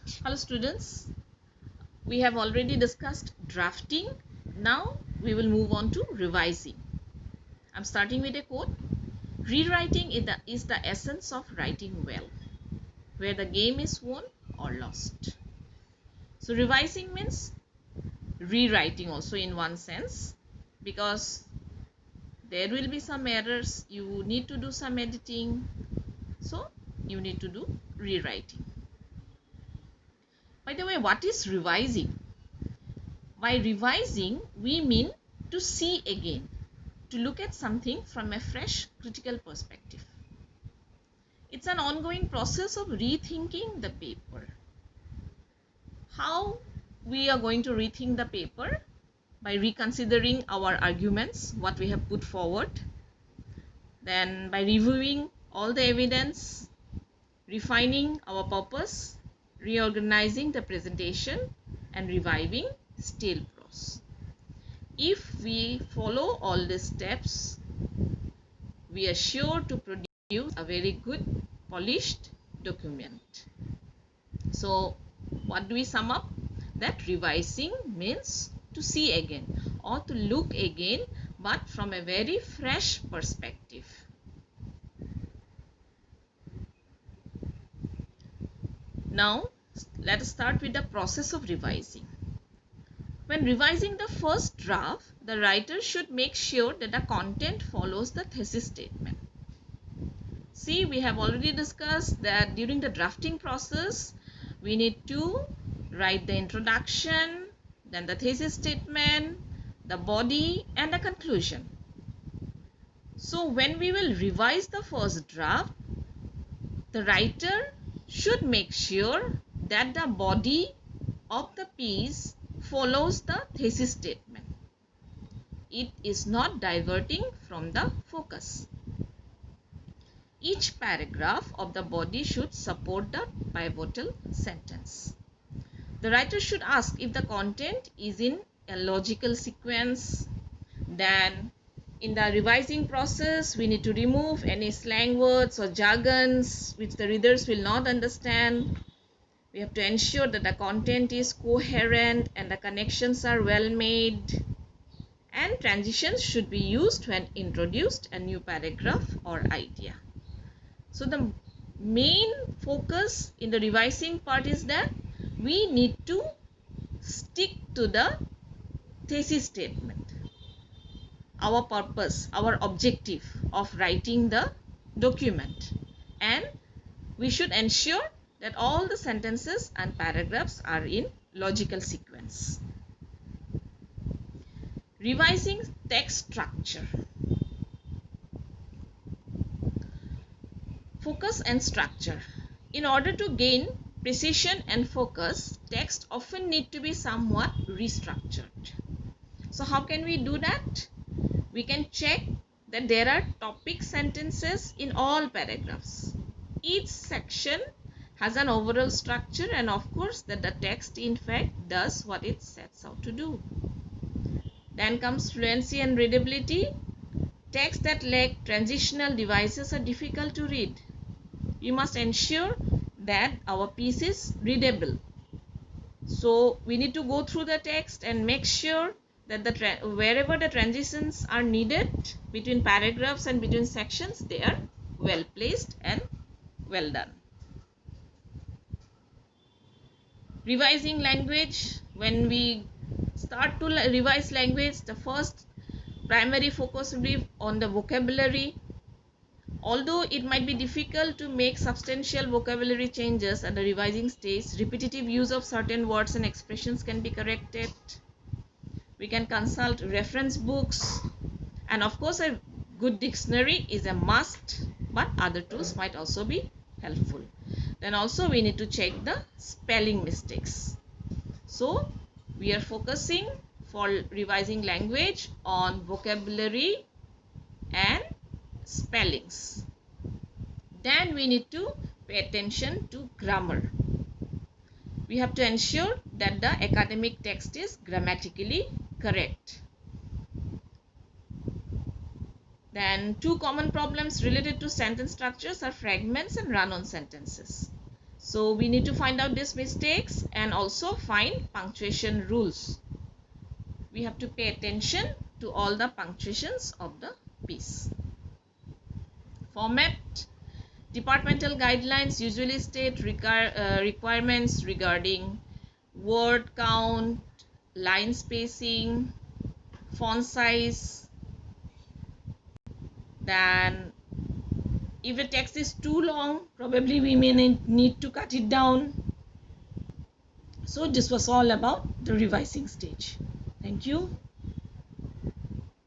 Hello students, we have already discussed drafting. Now we will move on to revising. I'm starting with a quote. Rewriting is the essence of writing well, where the game is won or lost. So revising means rewriting also in one sense, because there will be some errors, you need to do some editing, so you need to do rewriting. By the way, what is revising? By revising, we mean to see again, to look at something from a fresh, critical perspective. It's an ongoing process of rethinking the paper. How we are going to rethink the paper? By reconsidering our arguments, what we have put forward, then by reviewing all the evidence, refining our purpose, reorganizing the presentation, and reviving stale prose. If we follow all these steps, we are sure to produce a very good polished document. So what do we sum up? That revising means to see again or to look again, but from a very fresh perspective. Now let us start with the process of revising. When revising the first draft, the writer should make sure that the content follows the thesis statement. See, we have already discussed that during the drafting process, we need to write the introduction, then the thesis statement, the body, and the conclusion. So when we will revise the first draft, the writer should make sure that the body of the piece follows the thesis statement. It is not diverting from the focus. Each paragraph of the body should support the pivotal sentence. The writer should ask if the content is in a logical sequence. Then in the revising process, we need to remove any slang words or jargons which the readers will not understand. We have to ensure that the content is coherent and the connections are well made. And transitions should be used when introduced a new paragraph or idea. So the main focus in the revising part is that we need to stick to the thesis statement, our purpose, our objective of writing the document, and we should ensure that all the sentences and paragraphs are in logical sequence. Revising text structure. Focus and structure. In order to gain precision and focus, text often need to be somewhat restructured. So how can we do that? We can check that there are topic sentences in all paragraphs. Each section has an overall structure, and of course that the text in fact does what it sets out to do. Then comes fluency and readability. Text that lack transitional devices are difficult to read. We must ensure that our piece is readable. So we need to go through the text and make sure that wherever the transitions are needed between paragraphs and between sections, they are well placed and well done. Revising language. When we start to revise language, the first primary focus will be on the vocabulary. Although it might be difficult to make substantial vocabulary changes at the revising stage, repetitive use of certain words and expressions can be corrected. We can consult reference books, and of course a good dictionary is a must, but other tools might also be helpful. Then also we need to check the spelling mistakes. So we are focusing for revising language on vocabulary and spellings. Then we need to pay attention to grammar. We have to ensure that the academic text is grammatically correct. Then two common problems related to sentence structures are fragments and run-on sentences. So we need to find out these mistakes and also find punctuation rules. We have to pay attention to all the punctuations of the piece. Format. Departmental guidelines usually state requirements regarding word count, line spacing, font size. Then if the text is too long, probably we may need to cut it down. So this was all about the revising stage. Thank you.